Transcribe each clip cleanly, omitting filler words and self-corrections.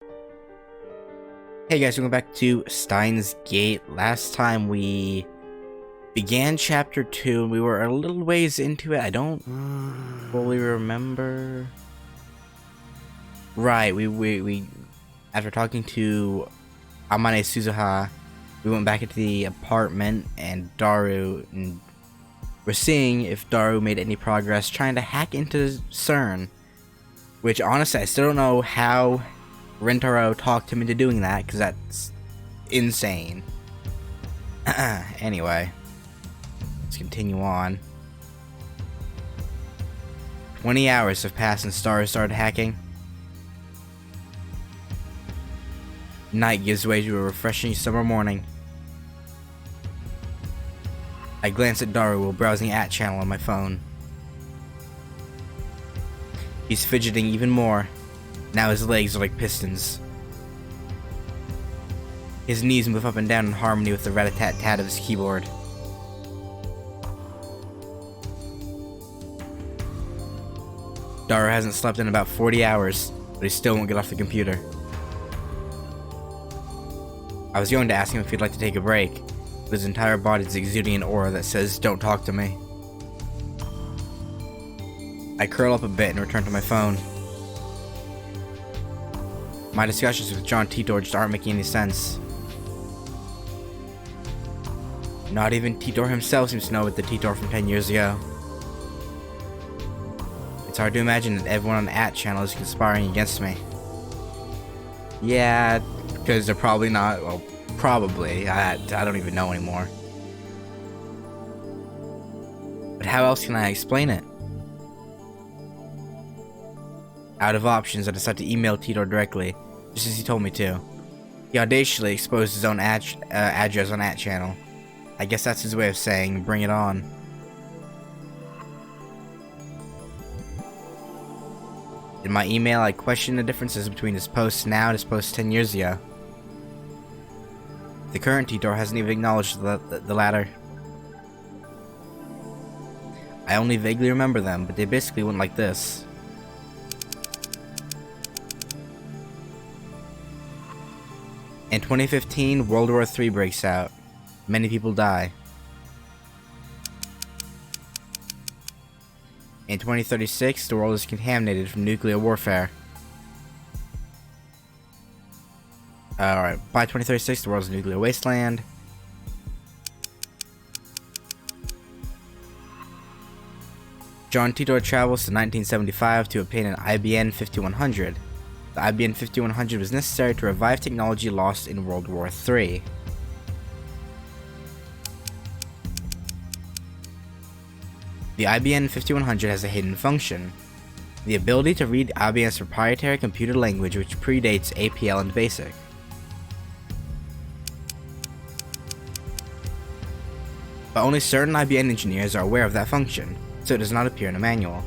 Hey guys, welcome back to Steins Gate. Last time we began chapter 2 and we were a little ways into it. I don't fully remember. Right, we after talking to Amane Suzuha, we went back into the apartment and we're seeing if Daru made any progress trying to hack into Sern. Which honestly I still don't know how Rentaro talked him into doing that, because that's insane. Anyway, let's continue on. 20 hours have passed since Stars started hacking. Night gives way to a refreshing summer morning. I glance at Daru while browsing at channel on my phone. He's fidgeting even more. Now his legs are like pistons. His knees move up and down in harmony with the rat-a-tat-tat of his keyboard. Daru hasn't slept in about 40 hours, but he still won't get off the computer. I was going to ask him if he'd like to take a break, but his entire body is exuding an aura that says, "Don't talk to me." I curl up a bit and return to my phone. My discussions with John Titor just aren't making any sense. Not even Titor himself seems to know what the Titor from 10 years ago. It's hard to imagine that everyone on the AT channel is conspiring against me. Yeah, because they're probably not, well, probably, I don't even know anymore. But how else can I explain it? Out of options, I decided to email Titor directly, just as he told me to. He audaciously exposed his own address on channel. I guess that's his way of saying, bring it on. In my email, I questioned the differences between his posts now and his posts 10 years ago. The current Titor hasn't even acknowledged the latter. I only vaguely remember them, but they basically went like this. In 2015, World War III breaks out. Many people die. In 2036, the world is contaminated from nuclear warfare. Alright, by 2036, the world is a nuclear wasteland. John Titor travels to 1975 to obtain an IBN 5100. The IBN 5100 was necessary to revive technology lost in World War III. The IBN 5100 has a hidden function: the ability to read IBN's proprietary computer language, which predates APL and BASIC. But only certain IBN engineers are aware of that function, so it does not appear in a manual.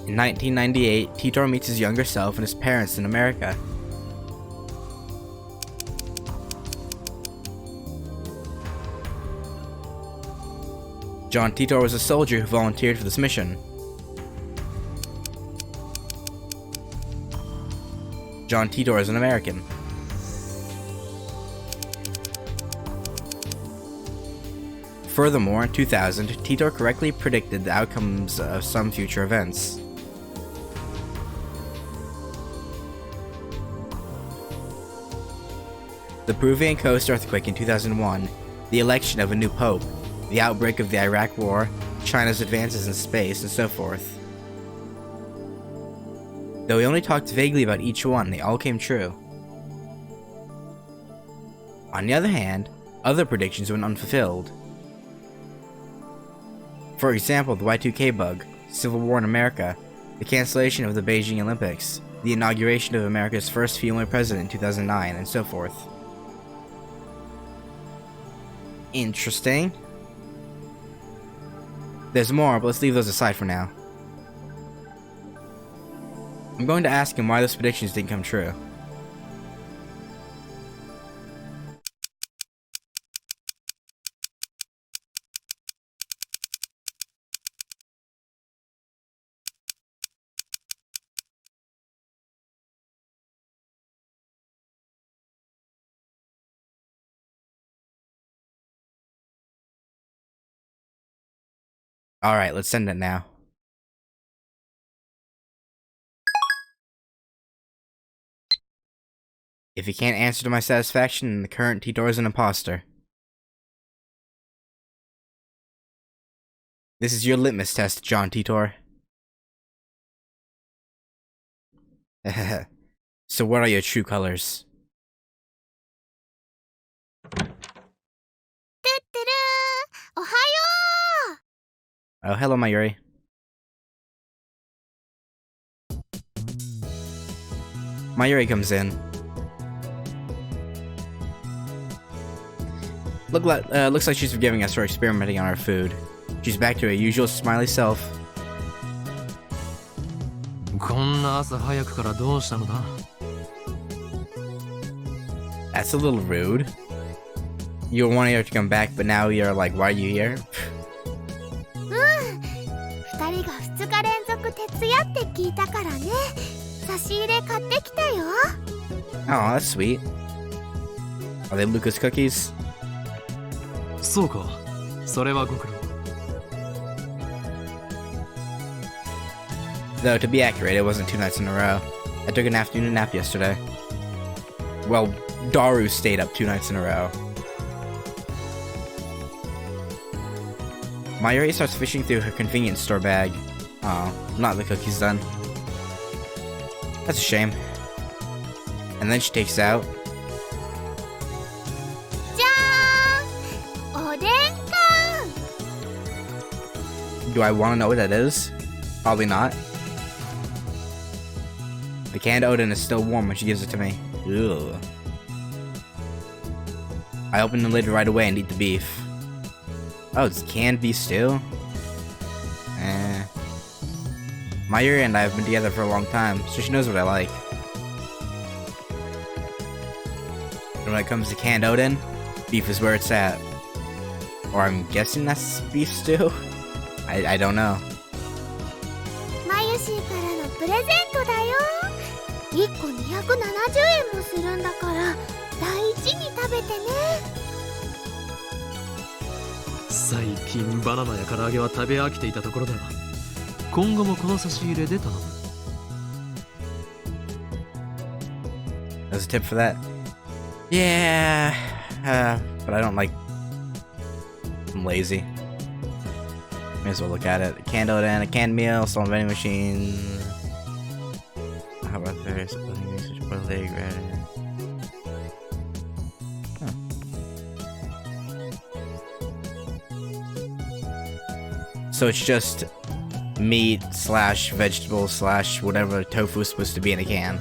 In 1998, Titor meets his younger self and his parents in America. John Titor was a soldier who volunteered for this mission. John Titor is an American. Furthermore, in 2000, Titor correctly predicted the outcomes of some future events. The Peruvian coast earthquake in 2001, the election of a new pope, the outbreak of the Iraq War, China's advances in space, and so forth. Though we only talked vaguely about each one, they all came true. On the other hand, other predictions went unfulfilled. For example, the Y2K bug, Civil War in America, the cancellation of the Beijing Olympics, the inauguration of America's first female president in 2009, and so forth. Interesting. There's more, but let's leave those aside for now. I'm going to ask him why those predictions didn't come true. Alright, let's send it now. If he can't answer to my satisfaction, then the current Titor is an imposter. This is your litmus test, John Titor. So what are your true colors? Oh, hello, Mayuri. Mayuri comes in. Looks like she's forgiving us for experimenting on our food. She's back to her usual smiley self. That's a little rude. You were wanting her to come back, but now you're like, why are you here? Oh, that's sweet. Are they Luca's cookies? Though, to be accurate, it wasn't 2 nights in a row. I took an afternoon nap yesterday. Well, Daru stayed up 2 nights in a row. Mayuri starts fishing through her convenience store bag. Oh, not the cookies then. That's a shame. And then she takes out... Do I want to know what that is? Probably not. The canned oden is still warm when she gives it to me. Ugh. I open the lid right away and eat the beef. Oh, it's canned beef stew? Mayuri and I have been together for a long time, so she knows what I like. And when it comes to canned oden, beef is where it's at. Or I'm guessing that's beef stew? I don't know. There's a tip for that? Yeah, but I don't like... I'm lazy. May as well look at it. A canned oden, a canned meal, stolen vending machine. How about this? Boiled egg, right? So it's just meat slash vegetable slash whatever tofu is supposed to be in a can.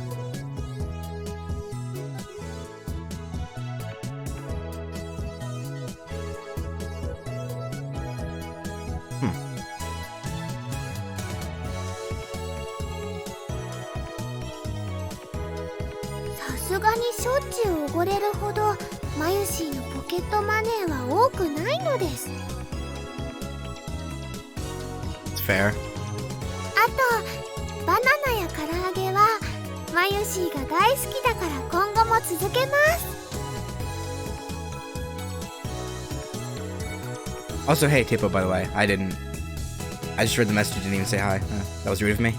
It's fair. Also, hey, Tipo, by the way, I just read the message, didn't even say hi. That was rude of me.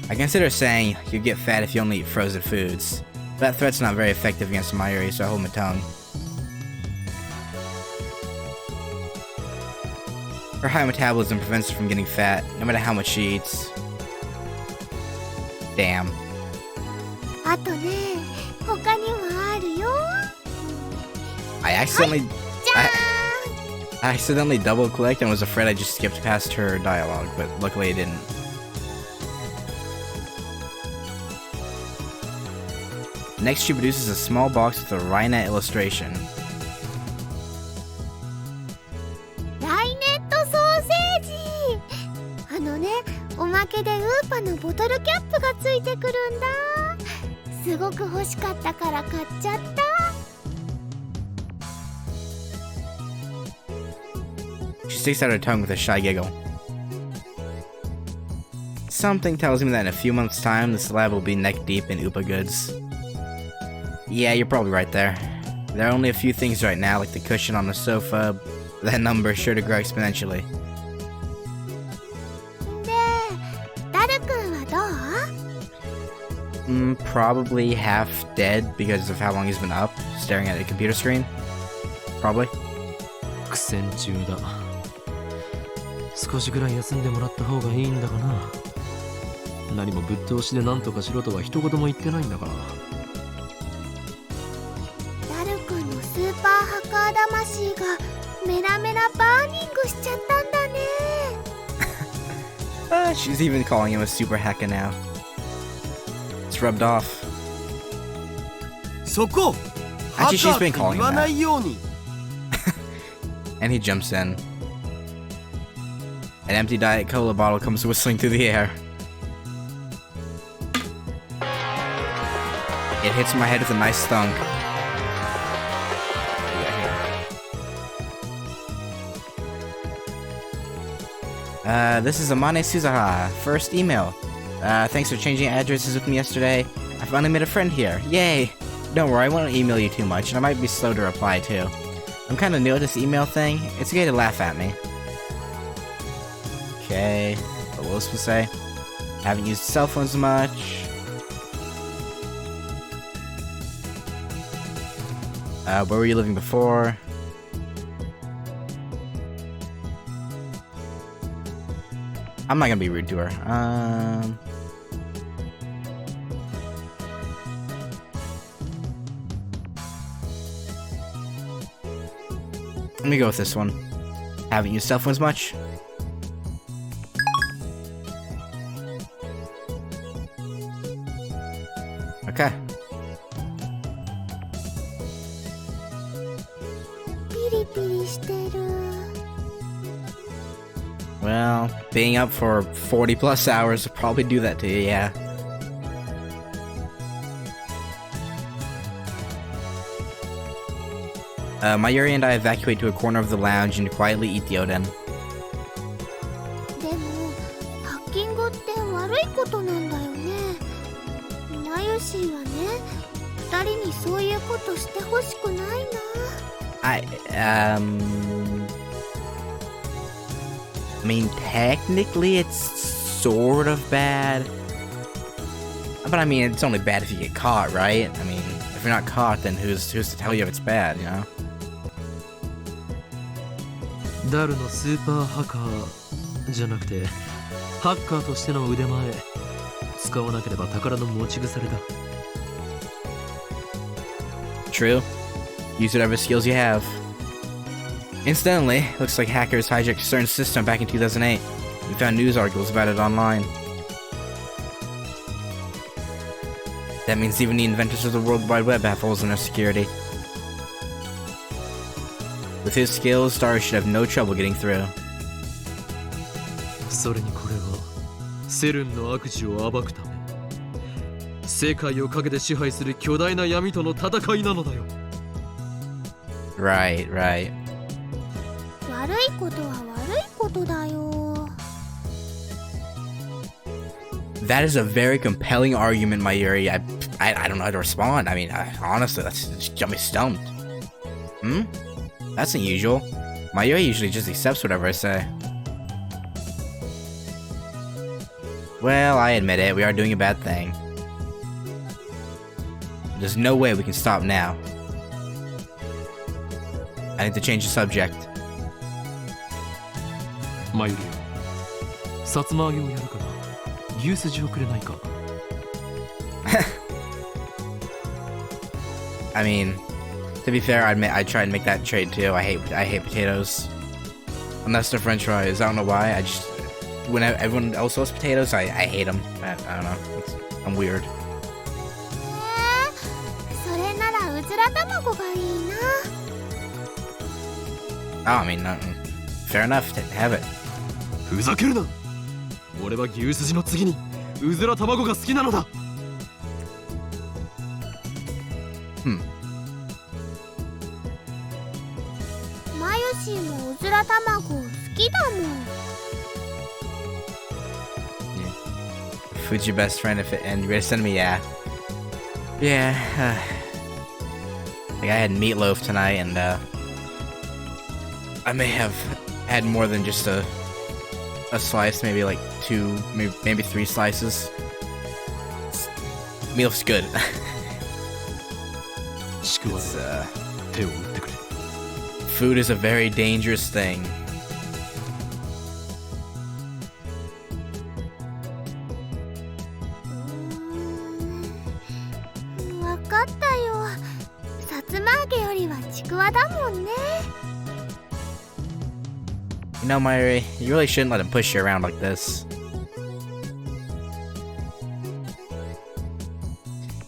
I consider saying you get fat if you only eat frozen foods. That threat's not very effective against Mayuri, so I hold my tongue. Her high metabolism prevents her from getting fat, no matter how much she eats. Damn. I accidentally double-clicked and was afraid I just skipped past her dialogue, but luckily I didn't. Next, she produces a small box with a Rainet illustration. She sticks out her tongue with a shy giggle. Something tells me that in a few months' time, this lab will be neck deep in Upa goods. Yeah, you're probably right there. There are only a few things right now, like the cushion on the sofa. That number is sure to grow exponentially. で、ダル君はどう？ Probably half dead because of how long he's been up, staring at a computer screen. Probably. 苦戦中だ。少しぐらい休んでもらった方がいいんだがな。何もぶっ通しで何とかしろとは一言も言ってないんだから。ダル君のスーパーハッカー魂がメラメラバーニングしちゃったんだね。She's even calling him a super hacker now. It's rubbed off. そこ、ハ Actually, ッカ she's ーって been calling 言 him わない that. ように。And he jumps in. An empty Diet Cola bottle comes whistling through the air. It hits my head with a nice thunk. This is Amane Suzaha. First email. Thanks for changing addresses with me yesterday. I finally made a friend here. Yay! Don't worry, I won't email you too much, and I might be slow to reply too. I'm kinda new at this email thing. It's okay to laugh at me. Okay. What else to say? Haven't used cell phones much. Where were you living before? I'm not gonna be rude to her. Let me go with this one. Haven't used cell phones much. Okay. ピリピリしてる。 Well, being up for 40 plus hours will probably do that to you, yeah. Mayuri and I evacuate to a corner of the lounge and quietly eat the oden. でも、ハッキングって悪いことなんだよね。マユシーはね、二人にそういうことしてほしくないな。I mean, technically it's sort of bad. But I mean, it's only bad if you get caught, right? I mean, if you're not caught, then who's to tell you if it's bad, you know? ダルのスーパーハッカーじゃなくてハッカーとしての腕前使わなければ宝の持ち腐れだ。 True. Use whatever skills you have. Incidentally, looks like hackers hijacked Sern's system back in 2008. We found news articles about it online. That means even the inventors of the World Wide Web have holes in their security. With his skills, Star should have no trouble getting through. それにこれはセルンの悪事を暴くため世界を陰で支配する巨大な闇との戦いなのだよ。 Right, right. 悪いことは悪いことだよ。 That is a very compelling argument, Mayuri. I don't know how to respond. I mean, honestly, that's just got me stumped. Hmm? That's unusual. Mayuri usually just accepts whatever I say. Well, I admit it, we are doing a bad thing. There's no way we can stop now. I need to change the subject. マユリよ、さつま揚げをやるから牛すじをくれないか。I mean, to be fair, I'd try and make that trade too. I hate potatoes. Unless they're French fries. I don't know why. When everyone else loves potatoes, I hate them. I don't know. I'm weird. それならうずら卵がいいな。 Oh, I mean, fair enough. Have it. ふざけるな。俺は牛すじの次にうずら卵が好きなのだ。マユシーもうずら卵好きだもん。 Food's your best friend and you're gonna send me, yeah. Yeah. Like, I had meatloaf tonight, and I may have had more than just a slice, maybe like 2, maybe 3 slices. Meatloaf's good. It's, food is a very dangerous thing. You know, Mayuri, you really shouldn't let him push you around like this.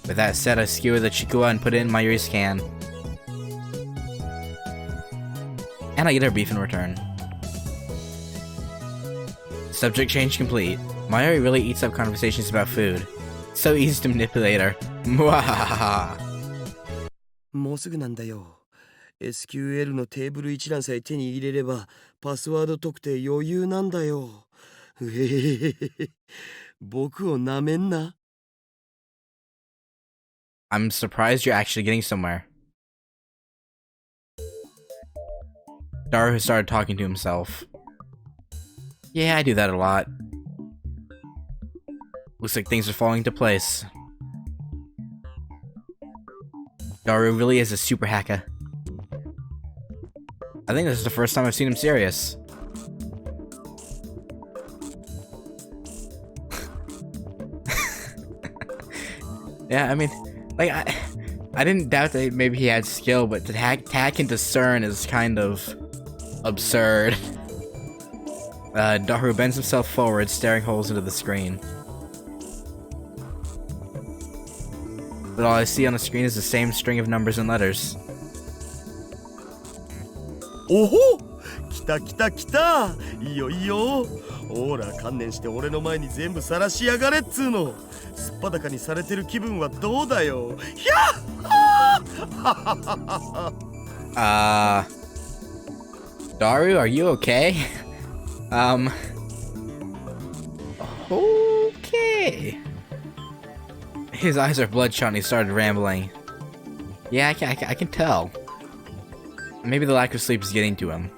With that said, I skewer the chikuwa and put it in Mayuri's can. And I get her beef in return. Subject change complete. Mayuri really eats up conversations about food. So easy to manipulate her. Mwahaha. もうすぐなんだよ。SQL のテーブル一覧さえ手に入れればパスワード特定余裕なんだよ。うへへへへ。僕をなめんな。I'm surprised you're actually getting somewhere. Daru started talking to himself. Yeah, I do that a lot. Looks like things are falling into place. Daru really is a super hacker. I think this is the first time I've seen him serious. Yeah, I mean, like, I didn't doubt that maybe he had skill, but to hack into Sern is kind of absurd. Daru bends himself forward, staring holes into the screen. But all I see on the screen is the same string of numbers and letters. おほ！来た来た来た！いいよいいよ！ほら観念して俺の前に全部晒しやがれっつーの！すっぱだかにされてる気分はどうだよ！ひゃっ！Daru, are you okay? Okay. His eyes are bloodshot and he started rambling. Yeah, I can tell. Maybe the lack of sleep is getting to him.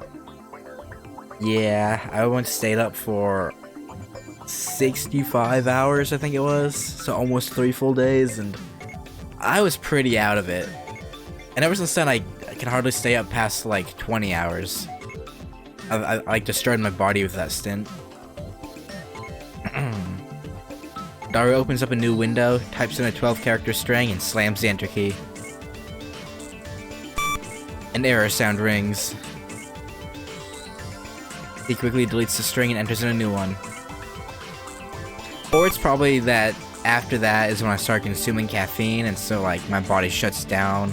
Yeah, I once stayed up for 65 hours, I think it was. So almost 3 full days, and I was pretty out of it. And ever since then, I can hardly stay up past like 20 hours. I like destroyed my body with that stint. Daru opens up a new window, types in a 12-character string, and slams the enter key. An error sound rings. He quickly deletes the string and enters in a new one. Or it's probably that after that is when I start consuming caffeine, and so like my body shuts down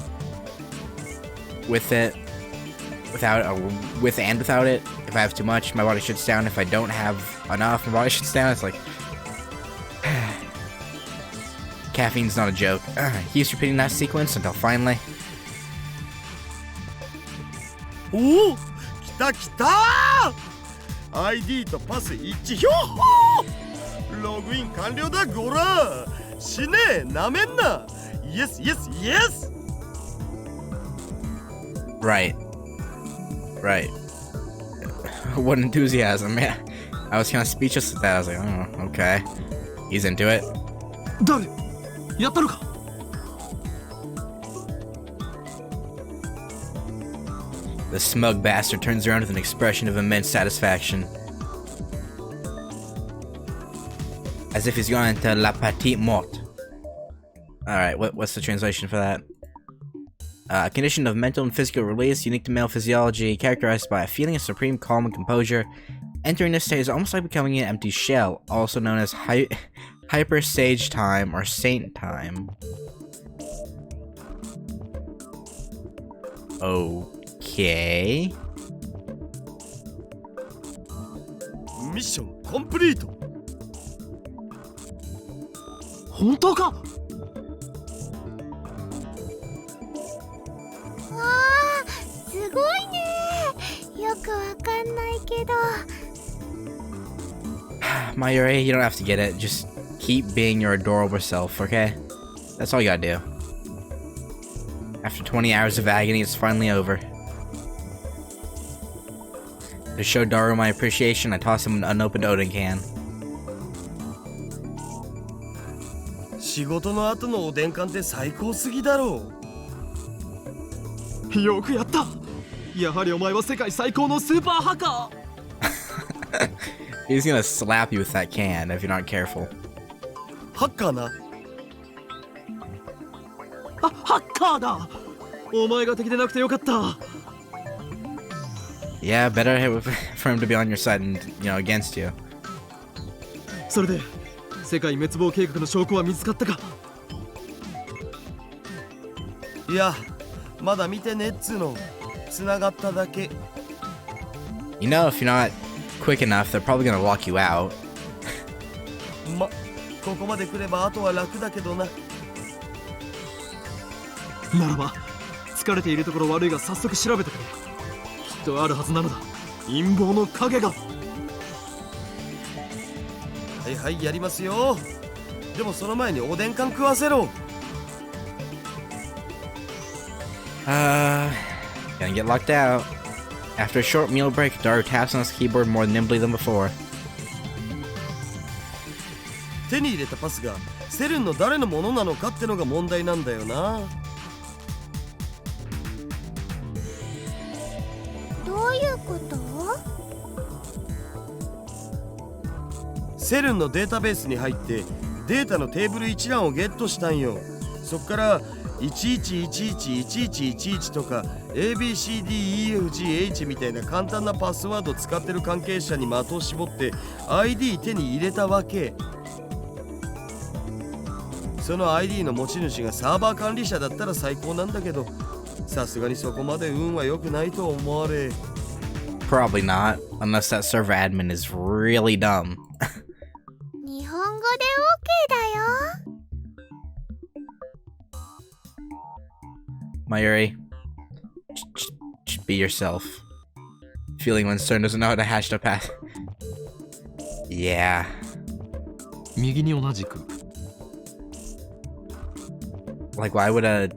with it. With and without it. If I have too much, my body shuts down. If I don't have enough, my body shuts down. It's like... Caffeine's not a joke. He keeps repeating that sequence until finally... おお！来た来たー！ ID とパス一致ひょっほー！ログイン完了だゴラー！死ねえなめんな！ Yes, yes, yes! Right. What enthusiasm, yeah. I was kind of speechless at that. I was like, oh, okay. He's into it. 誰？やったのか？ The smug bastard turns around with an expression of immense satisfaction. As if he's gone into la petite mort. Alright, what's the translation for that? A condition of mental and physical release unique to male physiology, characterized by a feeling of supreme calm and composure. Entering this state is almost like becoming an empty shell, also known as hyper sage time or saint time. Okay. Mission complete. 本当か？わあ、すごいね。よくわかんないけど。Mayuri, you don't have to get it. Just keep being your adorable self, okay? That's all you gotta do. After 20 hours of agony, it's finally over. To show Daru my appreciation, I toss him an unopened Odin can. 仕事の後のおでん缶って最高すぎだろう。よくやった。やはりお前は世界最高のスーパーハッカー。He's gonna slap you with that can if you're not careful. ハッカーな。ハッカーだ。お前が敵でなくてよかった。Yeah, better for him to be on your side and, against you. それで世界滅亡計画の証拠は見つかったか？いや、まだ見てねっつーの。繋がっただけ。You know, if you're not quick enough, they're probably gonna lock you out. ここまで来ればあとは楽だけどな。ならば、疲れているところ悪いが早速調べてくれ。きっとあるはずなのだ。陰謀の影が。はいはい、やりますよ。でもその前におでん缶食わせろ。Gonna get locked out. After a short meal break, Daru taps on his keyboard more nimbly than before. 手に入れたパスがセルンの誰のものなのかってのが問題なんだよな。どういうこと？セルンのデータベースに入ってデータのテーブル一覧をゲットしたんよ。そっから11111111とか ABCDEFGH みたいな簡単なパスワード使ってる関係者に的を絞って ID 手に入れたわけ。その ID の持ち主がサーバー管理者だったら最高なんだけど、さすがにそこまで運は良くないと思われ。Probably not, unless that server admin is really dumb. 日本語で OK だよ。Mayuri, just be yourself. Feeling when Sern doesn't know how to hash the path. Yeah. 右に同じく。Like, why would a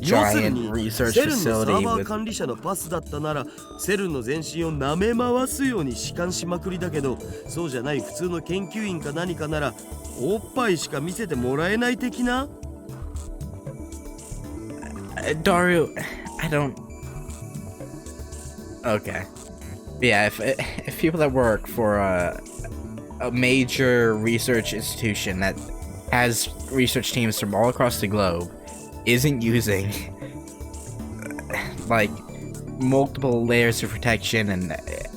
要する giant に research セルンのサー facility バー with 管理者のパスだったならセルンの全身を舐め回すように弛緩しまくりだけど、そうじゃない普通の研究員か何かならおっぱいしか見せてもらえない的な。Daru, I don't. Okay. Yeah, if people that work for a major research institution that has research teams from all across the globe isn't using like multiple layers of protection and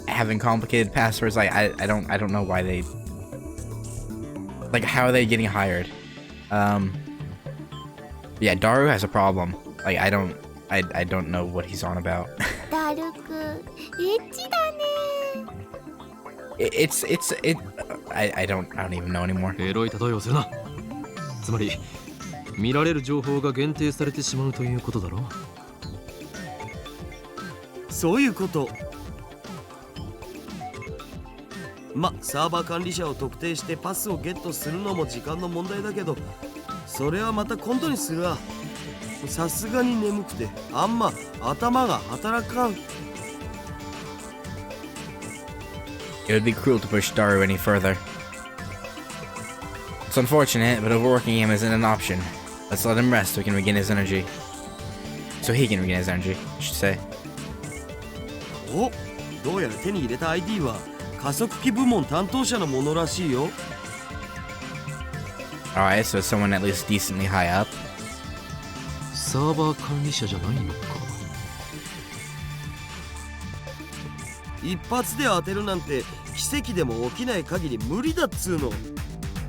having complicated passwords, like I don't know why they, like, how are they getting hired? Yeah, Daru has a problem. Like, I don't know what he's on about. ダルク、エッチだね。I don't even know anymore. エロい例えをするな。つまり見られる情報が限定されてしまうということだろう。そういうこと。サーバー管理者を特定してパスをゲットするのも時間の問題だけど、それはまた今度にするわ。さすがに眠くてあんま頭が働かん。 It would be cruel to push Daru any further. It's unfortunate, but overworking him isn't an option. Let's let him rest so he can regain his energy. So he can regain his energy, I should say. お、どうやら手に入れた ID は加速器部門担当者のものらしいよ。Alright, so someone at least decently high up. サーバー管理者じゃないのか。一発で当てるなんて奇跡でも起きない限り無理だっつーの。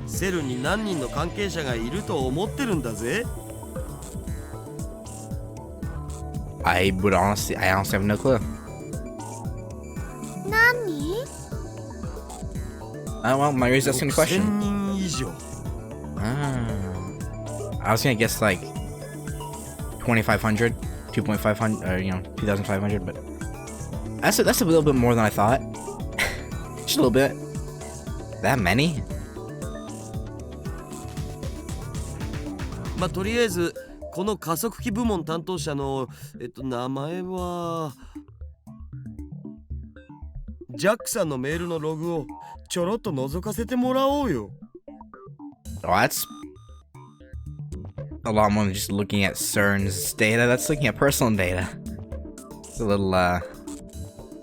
セルに何人の関係者がいると思ってるんだぜ。I honestly have no clue. 何？ Well, Mayuri's asking a 6000 question. 人以上。I was gonna guess like 2,500, 2,500, or 2,500, but that's a little bit more than I thought. Just a little bit. That many? とりあえずこの加速器部門担当者の名前はジャックさんのメールのログをちょろっと覗かせてもらおうよ。 Oh, that's a lot more than just looking at Cern's data. That's looking at personal data. It's a little,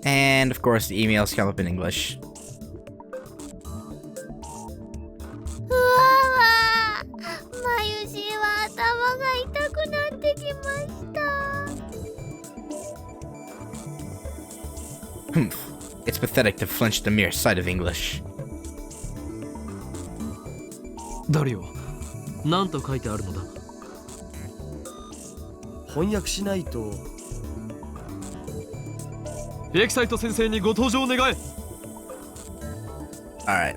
And, of course, the emails come up in English. うわわ、まゆしは頭が痛くなってきました。 It's pathetic to flinch at the mere sight of English. ダリオ、なんと書いてあるのだ？翻訳しないと。エキサイト先生にご登場願え。 Alright.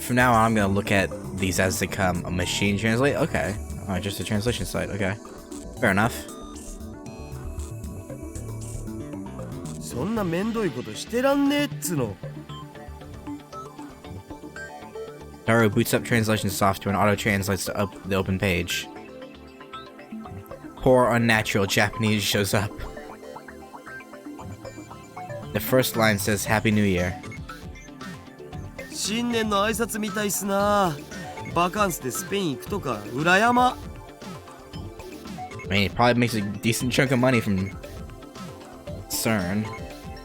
From now on, I'm gonna look at these as they come. A machine translate? Okay. Alright, just a translation site. Okay. Fair enough. そんなめんどいことしてらんねえっつの。Daru boots up translation software and auto-translates to the open page. Poor, unnatural Japanese shows up. The first line says Happy New Year. 新年の挨拶みたいっすな。バカンスでスペイン行くとか羨ま。 I mean, it probably makes a decent chunk of money from Sern.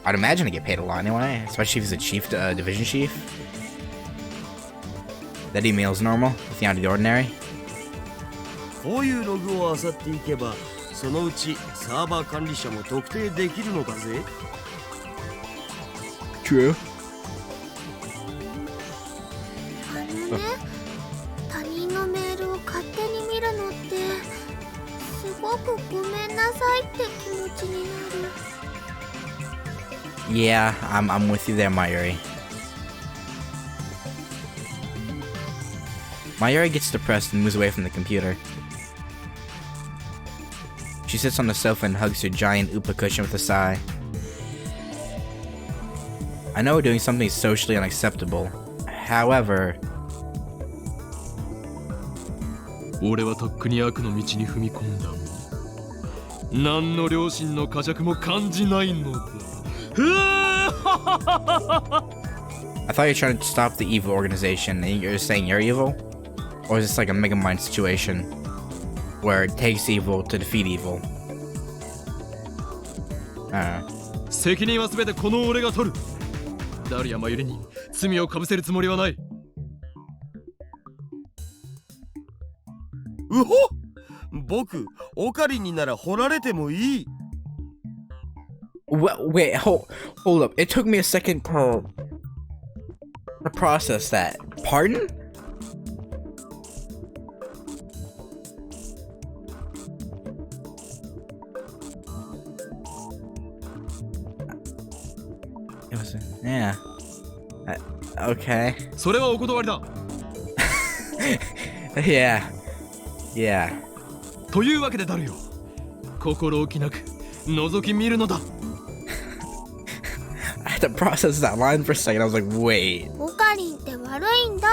I'd imagine to get paid a lot anyway, especially if he's a chief, division chief. That email's normal, nothing out of the ordinary. こういうログを漁っていけば、そのうちサーバー管理者も特定できるのだぜ。 True. 他人のメールを勝手に見るのってすごくごめんなさいって気持ちになる。 Yeah, I'm with you there, Mayuri. Mayuri gets depressed and moves away from the computer. She sits on the sofa and hugs her giant upa cushion with a sigh. I know we're doing something socially unacceptable. However... 俺はとっくに悪の道に踏み込んだ。何の良心の呵責も感じないのだ。I thought you were trying to stop the evil organization and you're saying you're evil? Or is this like a Mega Mind situation where it takes evil to defeat evil? I don't know. 責任は全てこの俺が取る。ダリア・マユリに罪をかぶせるつもりはない。うほ！僕、オカリンになら掘られてもいい。Wait, hold up. It took me a second to process that. Pardon? It was, yeah. Okay. それはお断りだ。Yeah. Yeah. というわけでダルよ。心置きなく覗き見るのだ。I had to process that line for a second. I was like, wait. オカリンって悪いんだ。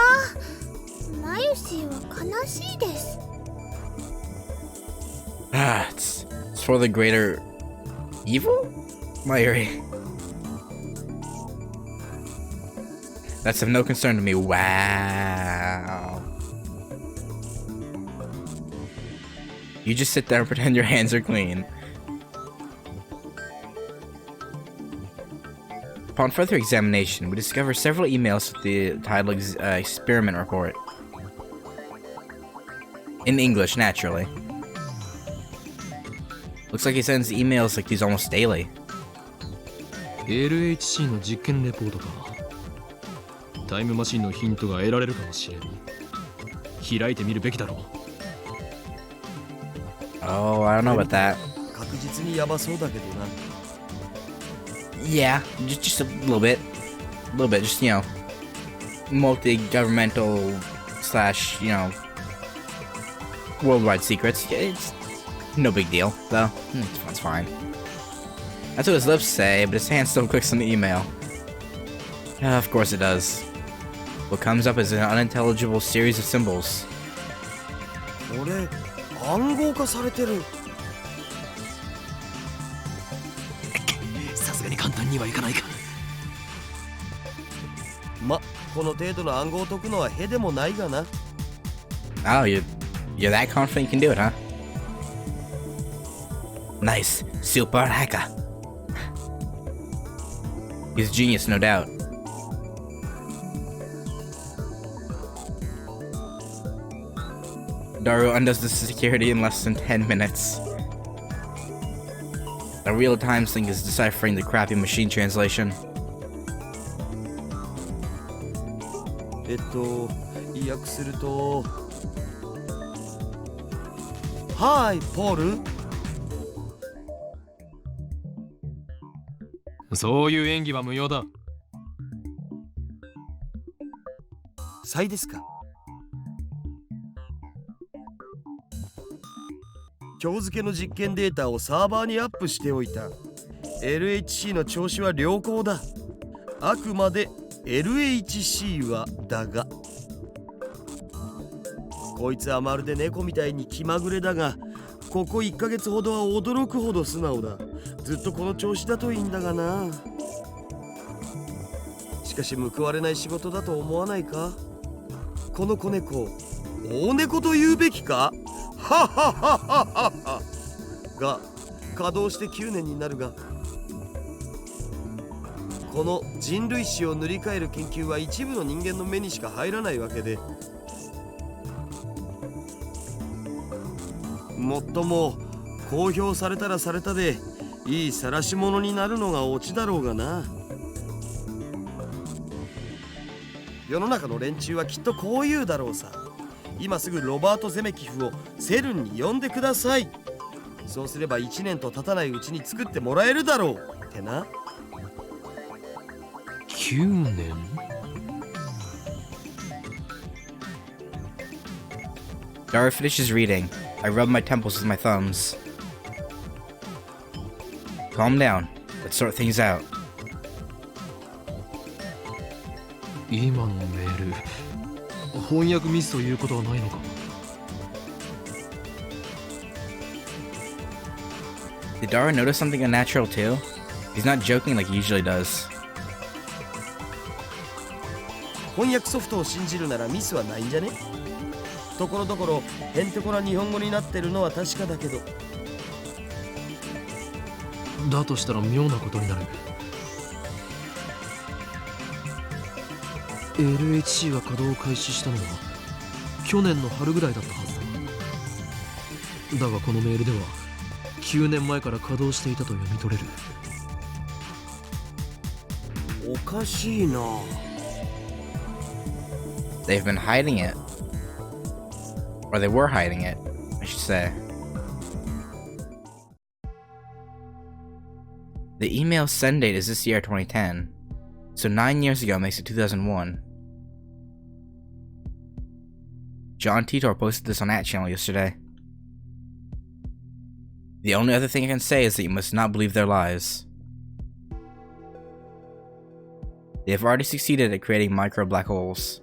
マユシーは悲しいです。It's for the greater evil? Mayuri. That's of no concern to me. Wow. You just sit there and pretend your hands are clean. Upon further examination, we discover several emails with the title Experiment Report. In English, naturally. Looks like he sends emails like these almost daily. LHC の実験レポートか。タイムマシンのヒントが得られるかもしれん。開いてみるべきだろう。Oh, I don't know about that. 確実にヤバそうだけどな。Yeah, just a little bit. A little bit, just, you know, multi-governmental slash, you know, worldwide secrets. It's no big deal, though. It's fine. That's what his lips say, but his hand still clicks on the email. Of course it does. What comes up is an unintelligible series of symbols. これ、暗号化されてる。さすがに簡単にはいかないか。ま、この程度の暗号を解くのはへでもないがな。Oh, you're that confident you can do it, huh? Nice. Super hacker. He's a genius, no doubt. Daru undoes the security in less than 10 minutes. The real-time thing is deciphering the crappy machine translation. 意訳すると、はいポール。そういう演技は無用だ。サイですか。今日付の実験データをサーバーにアップしておいた。 LHC の調子は良好だ。あくまで LHC はだが、こいつはまるで猫みたいに気まぐれだが、ここ1ヶ月ほどは驚くほど素直だ。ずっとこの調子だといいんだがな。しかし報われない仕事だと思わないか。この子猫、大猫と言うべきか。はははははが稼働して9年になるが、この人類史を塗り替える研究は一部の人間の目にしか入らないわけで、もっとも公表されたらされたでいい晒し者になるのがオチだろうがな。世の中の連中はきっとこう言うだろうさ。今すぐロバート・ゼメキフをセルンに呼んでください。そうすれば1年と経たないうちに作ってもらえるだろうってな。9年。Daru finishes reading. I rub my temples with my thumbs. Calm down. Let's sort things out. 今のメール、翻訳ミスということはないのか。Did Daru notice something unnatural too? He's not joking like he usually does. 翻訳ソフトを信じるならミスはないんじゃね。ところどころへんてこな日本語になってるのは確かだけど。だとしたら妙なことになる。LHC が稼働を開始したのは去年の春ぐらいだったはずだ。だがこのメールでは9年前から稼働していたと読み取れる。おかしいな。They've been hiding it. Or they were hiding it, I should say. The email send date is this year 2010, so 9 years ago makes it 2001. John Titor posted this on that channel yesterday. The only other thing I can say is that you must not believe their lies. They have already succeeded at creating micro black holes.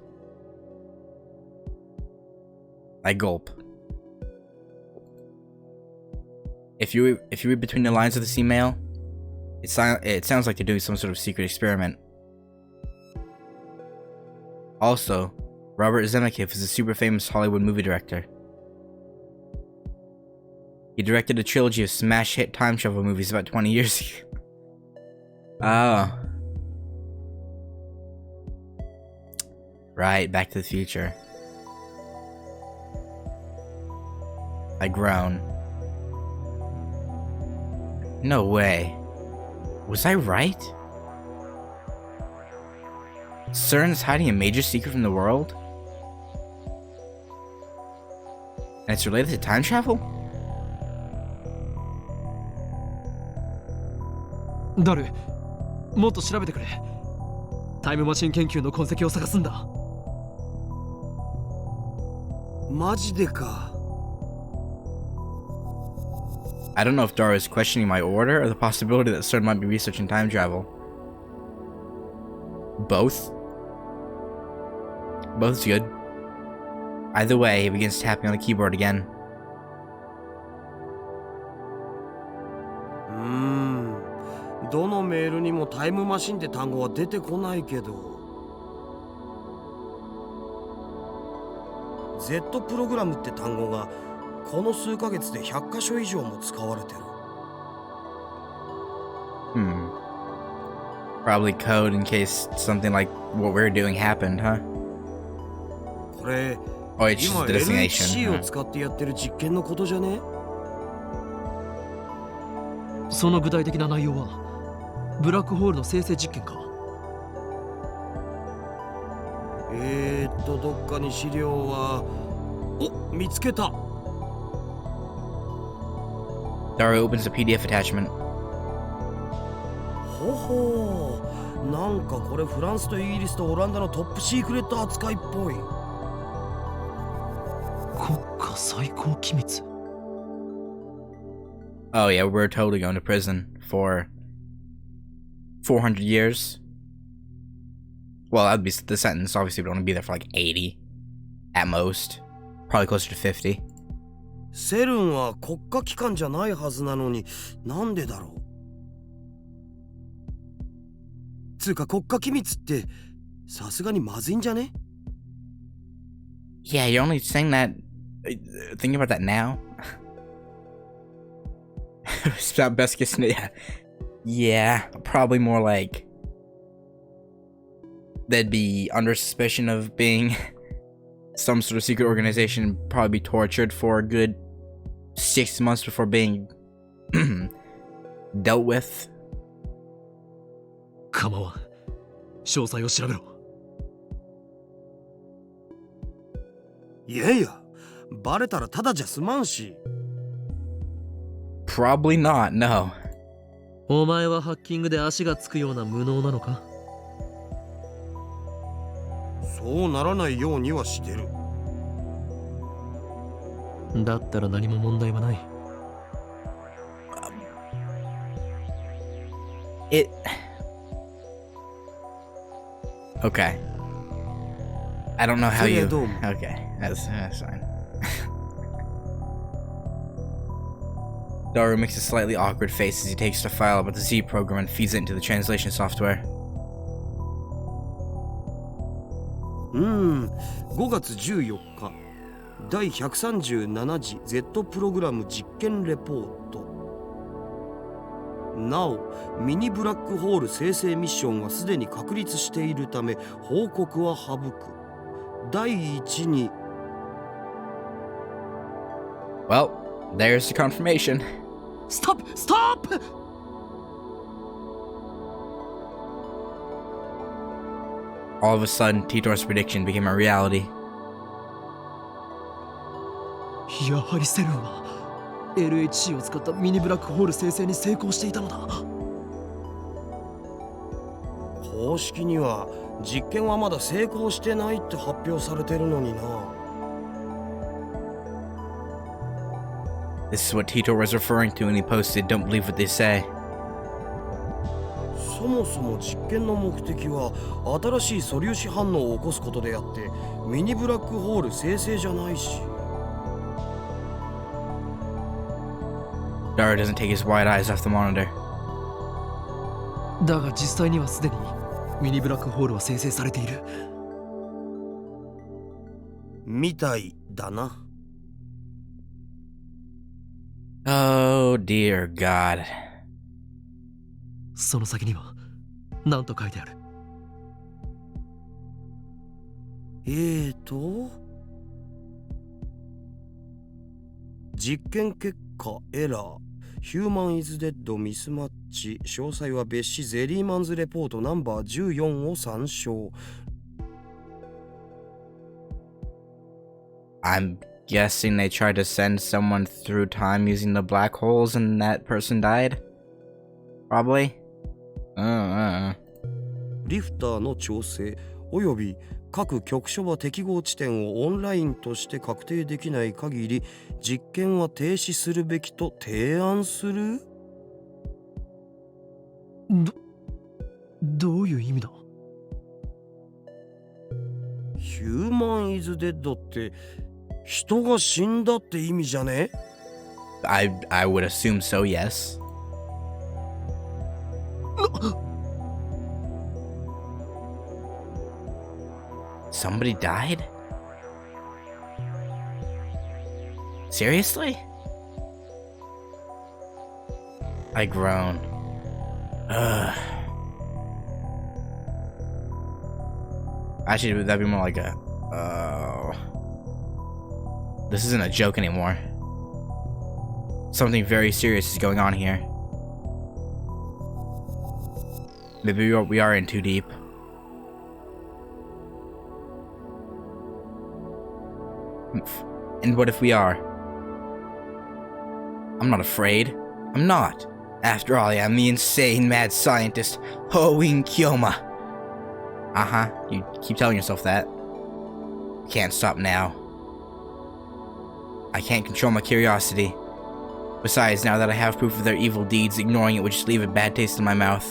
I gulp. If you read between the lines of this email, it sounds like they're doing some sort of secret experiment. Also, Robert Zemeckis is a super famous Hollywood movie director. He directed a trilogy of smash hit time travel movies about 20 years ago. Oh. Right, Back to the Future. I groan. No way. Was I right? Sern is hiding a major secret from the world? And it's related to time travel? ダル、もっと調べてくれ。タイムマシン研究の痕跡を探すんだ。マジでか。I don't know if Daru is questioning my order or the possibility that Sern might be researching time travel. Both? Both is good. Either way, he begins tapping on the keyboard again. どのメールにもタイムマシンって単語は出てこないけど、 Z プログラムって単語がこの数ヶ月で100箇所以上も使われてる。Probably code in case something like what we're doing happened, huh? これ Oh, it's 今 just the destination. LHC を Huh? 使ってやってる実験のことじゃね？その具体的な内容はブラックホールの生成実験か。どっかに資料は、お、見つけた。 Daru opens the PDF attachment. ほほう、なんかこれフランスとイギリスとオランダのトップシークレット扱いっぽい。国家最高機密。 Oh yeah, we're totally going to prison for 400 years. Well, that'd be the sentence. Obviously, we'd only be there for like 80 at most. Probably closer to 50. セルンは国家機関じゃないはずなのに、なんでだろう。つうか国家機密ってさすがにまずいんじゃね？ Yeah, you're only saying that. Thinking about that now. It's not best case scenario. Yeah, probably more like they'd be under suspicion of being some sort of secret organization, probably be tortured for a good 6 months before being dealt with. 構わん。詳細を調べろ。いやいや、バレたらただじゃ済まんし。 Probably not, no. お前はハッキングで足がつくような無能なのか？そうならないようにはしてる。だったら何も問題はない。It... Okay. I don't know how you... Okay, that's fine. Daru makes a slightly awkward face as he takes the file about the Z program and feeds it into the translation software. 5月14日第137次 Z プログラム実験レポート。なお、ミニブラックホール生成ミッションはすでに確立しているため報告は省く。第一に Well, there's the confirmation. Stop! Stop! All of a sudden, Titor's prediction became a reality. やはりセルンは LHC を使ったミニブラックホール生成に成功していたのだ。公式には実験はまだ成功してないって発表されてるのにな。 This is what Titor was referring to when he posted, "Don't believe what they say." そもそも実験の目的は新しい素粒子反応を起こすことであってミニブラックホール生成じゃないし。 Daru doesn't take his wide eyes off the monitor. だが実際にはすでにミニブラックホールは生成されている。みたいだな。 Oh dear God. その先には何と書いてある？実験結果エラーヒューマンイズデッドミスマッチ詳細は別紙ゼリーマンズレポートナンバー14を参照。 I'm guessing they tried to send someone through time using the black holes and that person died? Probably? リフターの調整および各局所場適合地点をオンラインとして確定できない限り実験は停止するべきと提案する。どういう意味だ？ヒューマンイズデッドって人が死んだって意味じゃね？ I would assume so, yes. Somebody died? Seriously? I groan. Ugh. Actually, that'd be more like a... This isn't a joke anymore. Something very serious is going on here. Maybe we are in too deep. And what if we are? I'm not afraid. I'm not. After all, I am the insane mad scientist, Hoin Kyoma. Uh-huh, you keep telling yourself that. Can't stop now. I can't control my curiosity. Besides, now that I have proof of their evil deeds, ignoring it would just leave a bad taste in my mouth.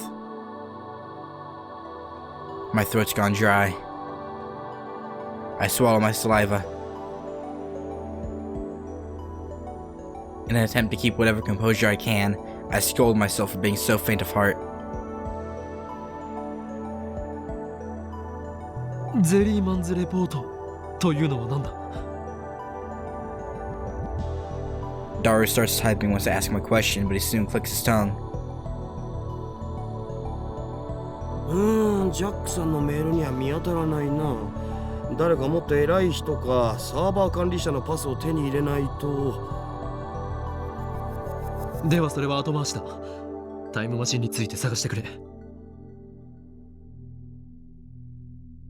My throat's gone dry. I swallow my saliva. In an attempt to keep whatever composure I can, I scold myself for being so faint of heart. ゼリーマンズレポートというのは何だ? Daru starts typing once I ask him a question, but he soon clicks his tongue. ジャックさんのメールには見当たらないな。誰かもっと偉い人かサーバー管理者のパスを手に入れないと。ではそれは後回しだ。タイムマシンについて探してくれ。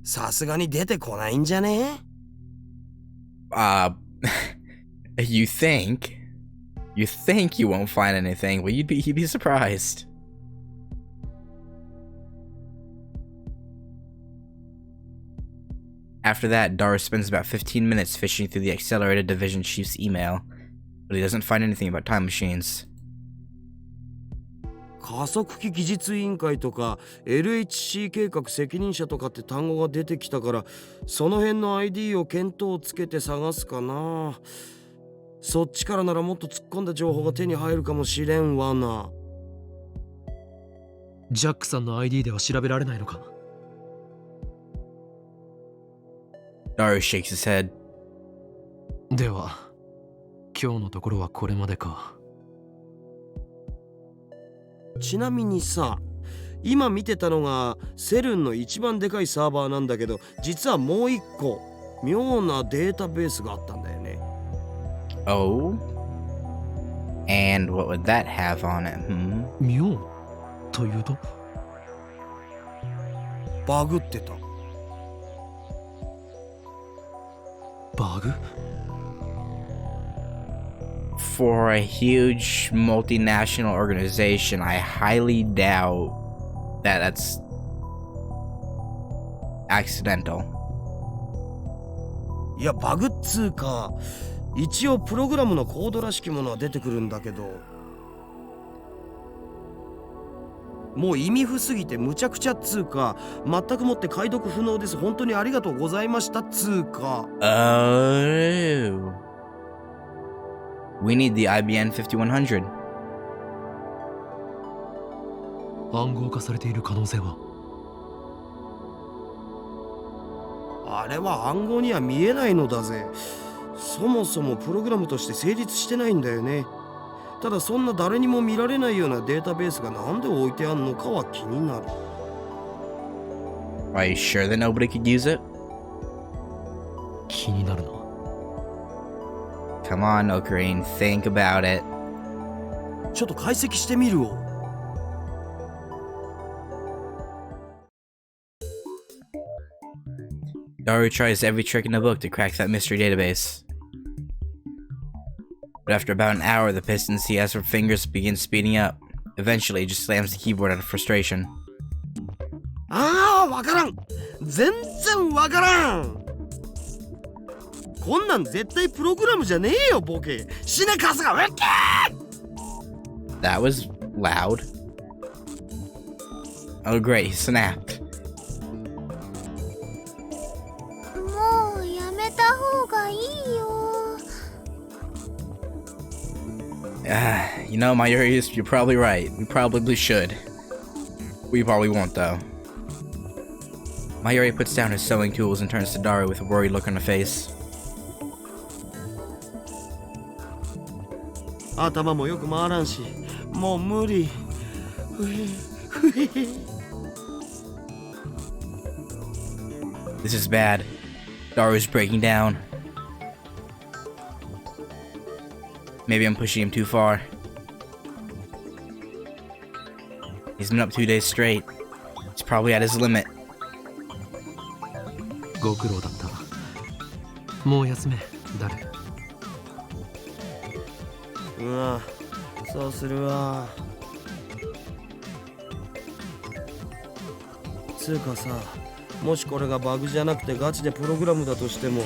さすがに出てこないんじゃねYou think? You think you won't find anything? Well, you'd be surprised. After that, Daru spends about 15 minutes fishing through the Accelerated Division Chief's email, but he doesn't find anything about time machines. 加速器技術委員会とか LHC 計画責任者とかって単語が出てきたから、その辺の ID を見当をつけて探すかな。そっちからならもっと突っ込んだ情報が手に入るかもしれんわな。ジャックさんの ID では調べられないのか? Daru shakes his head. では、今日のところはこれまでか。ちなみにさ、今見てたのがセルンの一番でかいサーバーなんだけど、実はもう一個妙なデータベースがあったんだよね。Oh? And what would that have on it? 妙というと? バグってた。バグ? For a huge multinational organization, I highly doubt that that's accidental. いや、バグっつうか、一応プログラムのコードらしきものは出てくるんだけど、もう意味不すぎてむちゃくちゃっつうか、全くもって解読不能です。本当にありがとうございましたっつうか。Oh. We need the IBN 5100. 暗号化されている可能性は? あれは暗号には見えないのだぜ。そもそもプログラムとして成立してないんだよね。ただそんな誰にも見られないようなデータベースがなんで置いてあんのかは気になる。Are you sure that nobody could use it? 気になるな。Come on, Ocarine, think about it. ちょっと解析してみるを。Daru tries every trick in the book to crack that mystery database. But after about an hour, the pistons he has for fingers begin speeding up. Eventually, he just slams the keyboard out of frustration. わからん。全然わからん。こんなん絶対プログラムじゃねえよ、ボケ。死ねカスがウェッケー。 That was loud. Oh great, he snapped. もうやめた方がいいよ。You know, Mayuri, you're probably right. We probably should. We probably won't, though. Mayuri puts down his sewing tools and turns to Daru with a worried look on her face. 頭もよく回らんし、もう無理。This is bad. Daru's breaking down. Maybe I'm pushing him too far. He's been up 2 days straight. He's probably at his limit. ご苦労だった。もう休め、ダル。そうするわ。つうかさ、もしこれがバグじゃなくてガチでプログラムだとしても、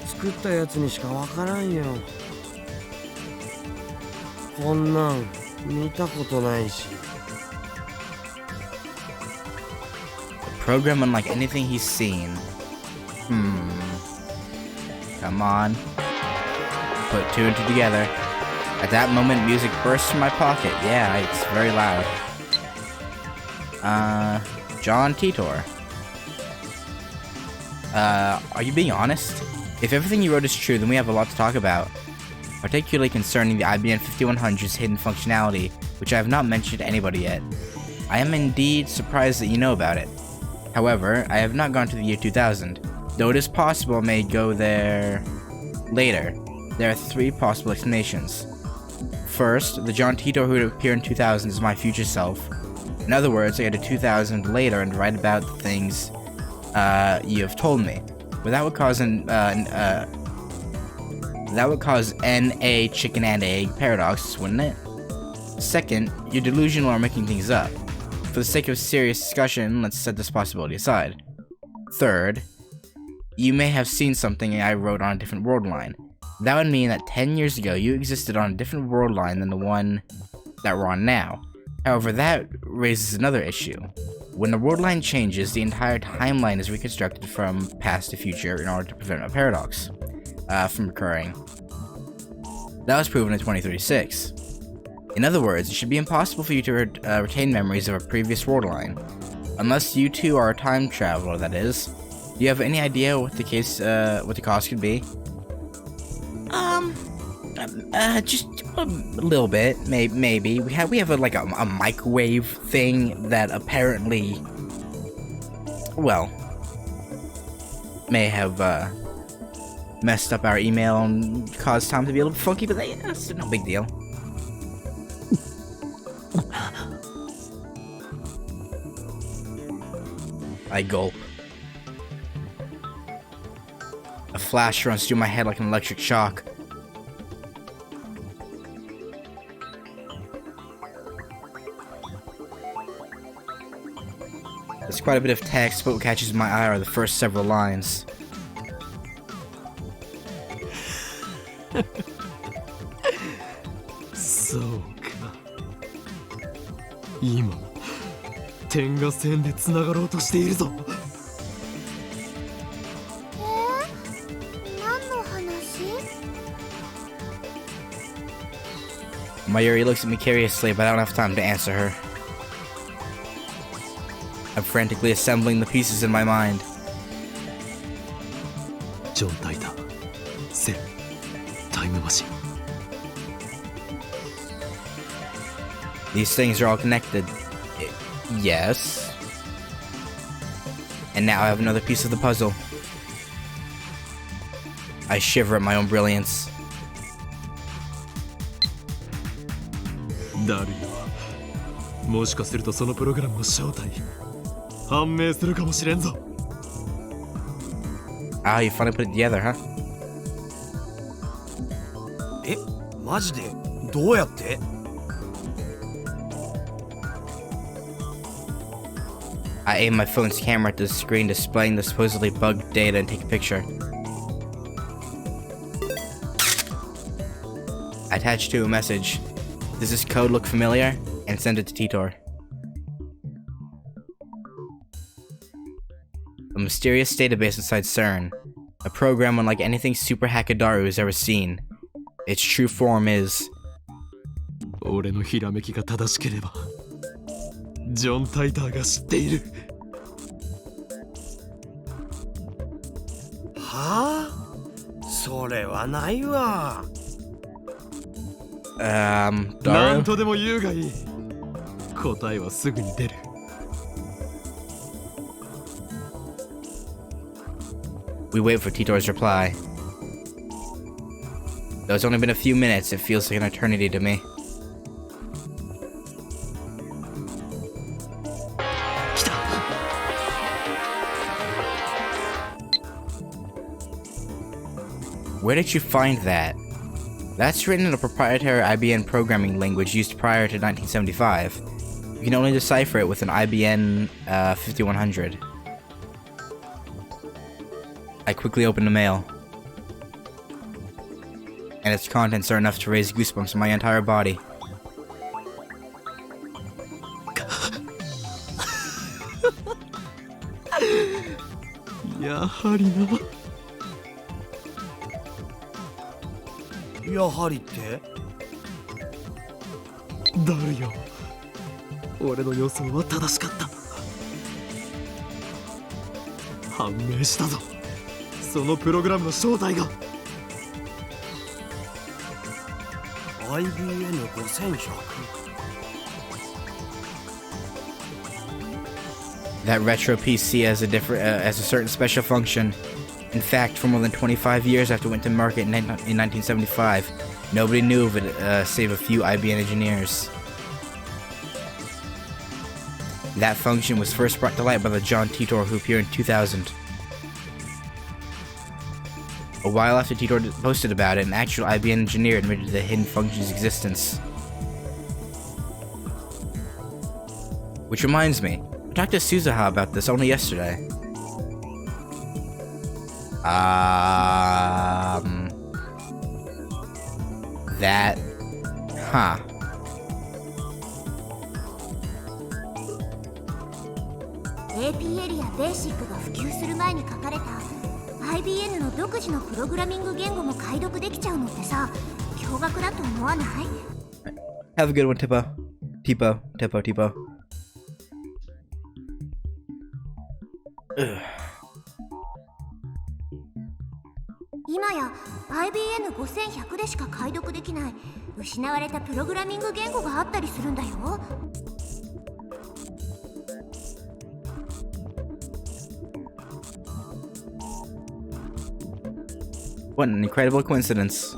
作ったやつにしかわからんよ。こんなん見たことないし。Program unlike anything he's seen. Come on. Put two and two together. At that moment, music bursts from my pocket. Yeah, it's very loud. John Titor. Are you being honest? If everything you wrote is true, then we have a lot to talk about. Particularly concerning the IBM 5100's hidden functionality, which I have not mentioned to anybody yet. I am indeed surprised that you know about it. However, I have not gone to the year 2000, though it is possible I may go there later. There are three possible explanations. First, the John Tito who would appear in 2000 is my future self. In other words, I go to 2000 later and write about the things you have told me. But that would cause N-A chicken and egg paradox, wouldn't it? Second, you're delusional or making things up. For the sake of serious discussion, let's set this possibility aside. Third, you may have seen something I wrote on a different world line. That would mean that 10 years ago you existed on a different world line than the one that we're on now. However, that raises another issue. When the world line changes, the entire timeline is reconstructed from past to future in order to prevent a paradox from occurring. That was proven in 2036. In other words, it should be impossible for you to retain memories of a previous world line. Unless you two are a time traveler, that is. Do you have any idea what the cost could be? Just a little bit, maybe. We have a microwave thing that apparently, well, may have messed up our email and caused time to be a little funky, but that's no big deal. I gulp. A flash runs through my head like an electric shock. There's quite a bit of text, but what catches my eye are the first several lines. そうか。今、点が線でつながろうとしているぞ。何の話？ Mayuri looks at me curiously, but I don't have time to answer her. I'm frantically assembling the pieces in my mind. ジョン・タイター、セル、タイムマシン。 These things are all connected. Yes. And now I have another piece of the puzzle. I shiver at my own brilliance. ダルよ。もしかするとそのプログラムの正体、判明するかもしれんぞ。Ah, you finally put it together, huh? マジでどうやって？ I aim my phone's camera at the screen displaying the supposedly bugged data and take a picture. I attach to a message. Does this code look familiar? And send it to Titor. A mysterious database inside Sern. A program unlike anything Super Hackadaru has ever seen. Its true form is... 俺のひらめきが正しければ、ジョン・タイターが知っている。はあ、それはないわ。な Daru? んとでも言うがいい。答えはすぐに出る。We wait for Titor's reply. Though it's only been a few minutes, it feels like an eternity to me. 来た。 Where did you find that? That's written in a proprietary IBM programming language used prior to 1975. You can only decipher it with an IBM 5100. I quickly opened the mail. And its contents are enough to raise goosebumps in my entire body. やはりな。やはりって？ダルよ。俺の予想は正しかった。判明したぞ。そのプログラムの正体が。IBN5100。That retro PC has a certain special function. In fact, for more than 25 years after it went to market in 1975, nobody knew of it save a few IBM engineers. That function was first brought to light by the John Titor who appeared in 2000. A while after Titor posted about it, an actual IBM engineer admitted the hidden function's existence. Which reminds me, I talked to Suzuha about this only yesterday. That... Huh. APL やベーシックが普及する前に書かれた IBM の独自のプログラミング言語も解読できちゃうのってさ、驚愕だと思わない？ Have a good one, Tipo. Tipo. Ugh. 今や IBN5100 でしか解読できない失われたプログラミング言語があったりするんだよ。What an incredible coincidence.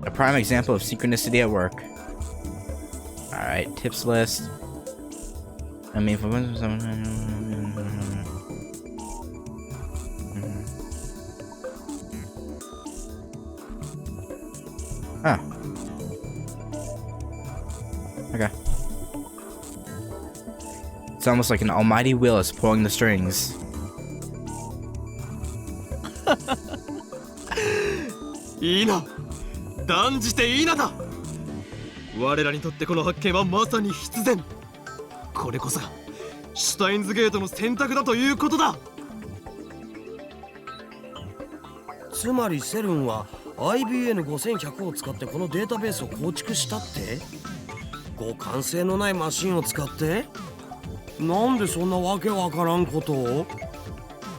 A prime example of synchronicity at work. Alright, tips list. I mean, for Ah. Okay. It's almost like an almighty will is pulling the strings. いいな。断じていいなだ。我らにとってこの発見はまさに必然。これこそがシュタインズゲートの選択だということだ。つまりセルンは IBN5100 を使ってこのデータベースを構築したって？互換性のないマシンを使って？なんでそんなわけわからんことを？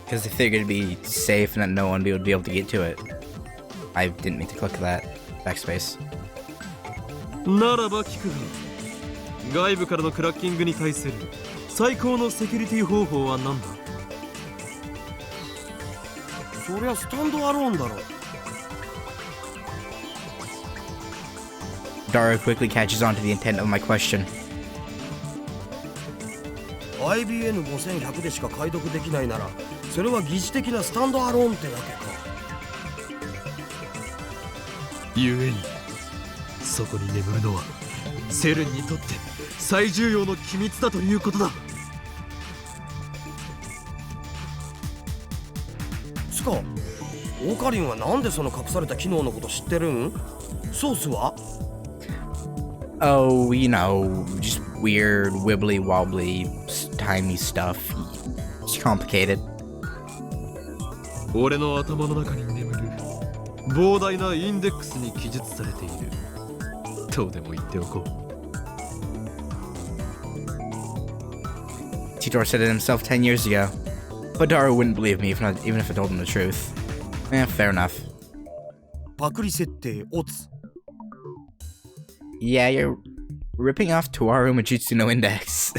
Because they figured it'd be safe and that no one would be able to get to it. I didn't mean to click that backspace. ならば聞くが、外部からのクラッキングに対する最高のセキュリティ方法は何だ？そりゃスタンドアローンだろ。Daru quickly catches on to the intent of my question. IBN5100 でしか解読できないなら、それは疑似的なスタンドアローンってわけか。ゆえにそこに眠るのはセルンにとって最重要の機密だということだ。つか、オーカリンはなんでその隠された機能のこと知ってるん？ソースは？ Oh, you know, just weird, wibbly wobbly, timey stuff. It's complicated. 俺の頭の中に眠る膨大なインデックスに記述されている。どうでも言っておこう。 Titor said it himself 10 years ago. But Daru wouldn't believe me even if I told him the truth. Fair enough. パクリ設定オツ Yeah, you're ripping off Toaru Majutsu no Index.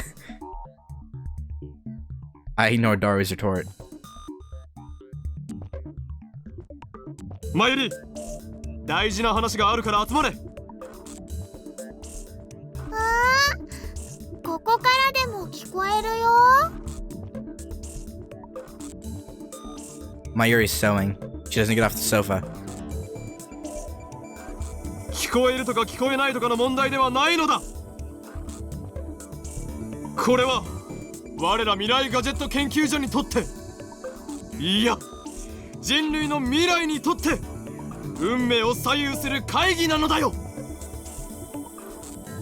I ignored Daru's retort. マユリ、大事な話があるから集まれ。ここからでも聞こえるよ。Mayuri's sewing. She doesn't get off the sofa. 聞こえるとか聞こえないとかの問題ではないのだ。これは我ら未来ガジェット研究所にとって、いや人類の未来にとって運命を左右する会議なのだよ。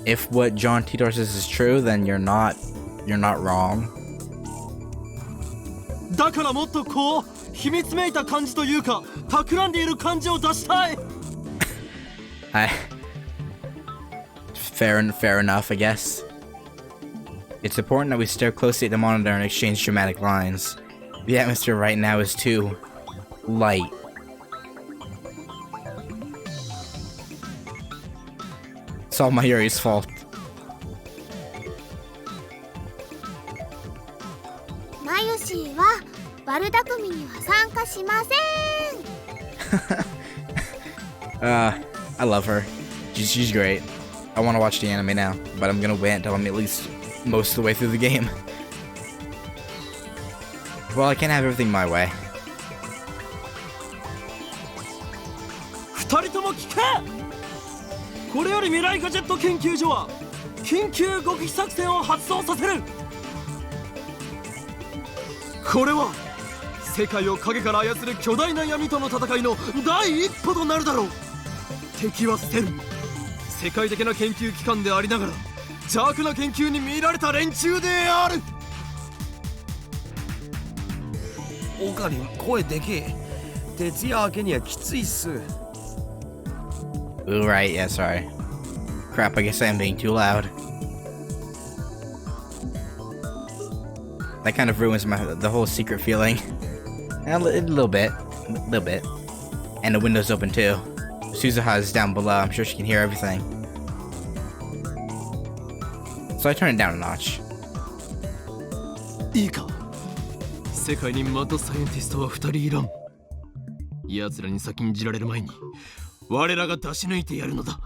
If what John Titor says is true, then you're not wrong. だからもっとこう秘密めいた感じというか企んでいる感じを出したい。Fair enough, I guess. It's important that we stare closely at the monitor and exchange dramatic lines. The atmosphere right now is too light. It's all Mayuri's fault. マユシーは悪巧みには参加しません。I love her. She's great. I want to watch the anime now, but I'm gonna wait until I'm at least most of the way through the game. Well, I can't have everything my way. 二人とも聞け。これより未来ガジェット研究所は緊急極秘作戦を発動させる。これは世界を影から操る巨大な闇との戦いの第一歩となるだろう。敵は捨てる。世界的な研究機関でありながら邪悪な研究に見られた連中である。オカリン声でけえ。徹夜明けにはきついっす。 Ooh, right, yeah, sorry. Crap, I guess I am being too loud. That kind of ruins the whole secret feeling. A little bit. And the window's open too. Suzuha is down below, I'm sure she can hear everything. So I turn it down a notch. いいか。世界にマッドサイエンティストは2人いらん。奴らに先んじられる前に我らが出し抜いてやるのだ。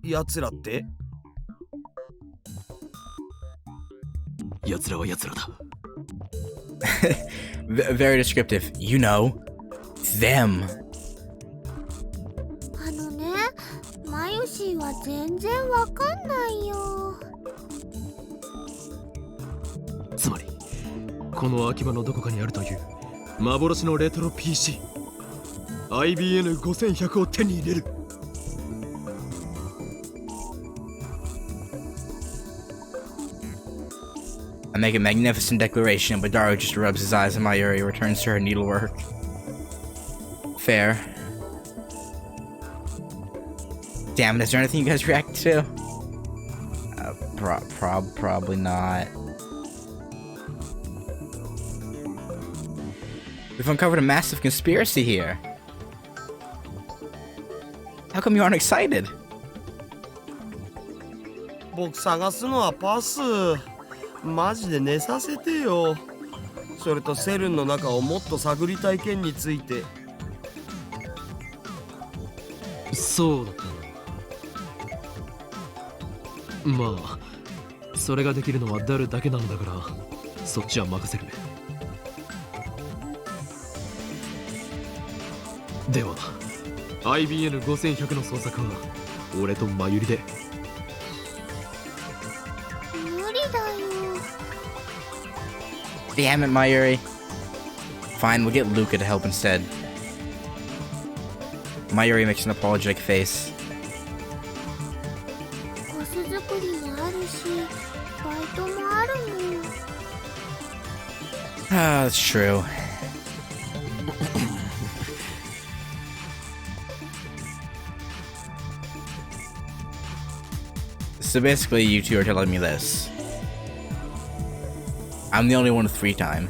奴らって奴らは奴らだ。Very descriptive. You know. Them. あのね、マユシーは全然わかんないよ。つまりこの秋葉のどこかにあるという幻のレトロ PC IBN5100 を手に入れる。I make a magnificent declaration, but Daru just rubs his eyes and Mayuri returns to her needlework. Fair. Damn it, is there anything you guys react to? Probably not. We've uncovered a massive conspiracy here. How come you aren't excited? 僕探すのはパス。マジで寝させてよ。それとセルンの中をもっと探りたい件について。そうだったな。まあそれができるのはダルだけなのだからそっちは任せる。では IBN5100 の捜索は俺とマユリで。無理だよ。Damn it, Mayuri. Fine, we'll get Luca to help instead. Mayuri makes an apologetic face. コス作りもあるし、バイトもあるもん。Ah, that's true. So basically, you two are telling me this. I'm the only one with free time.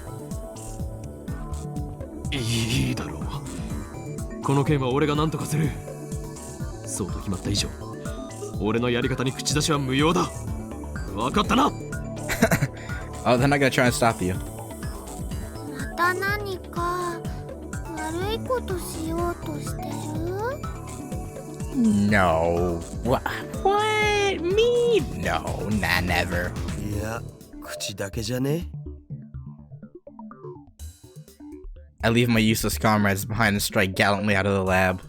いいだろう。この件は俺が何とかする。そうと決まった以上、俺のやり方に口出しは無用だ。分かったな。Oh, they're not gonna try and stop you. また何か悪いことしようとしてる？ No. What? Me? No, nah, never. いや、口だけじゃね。 I leave my useless comrades behind and strike gallantly out of the lab.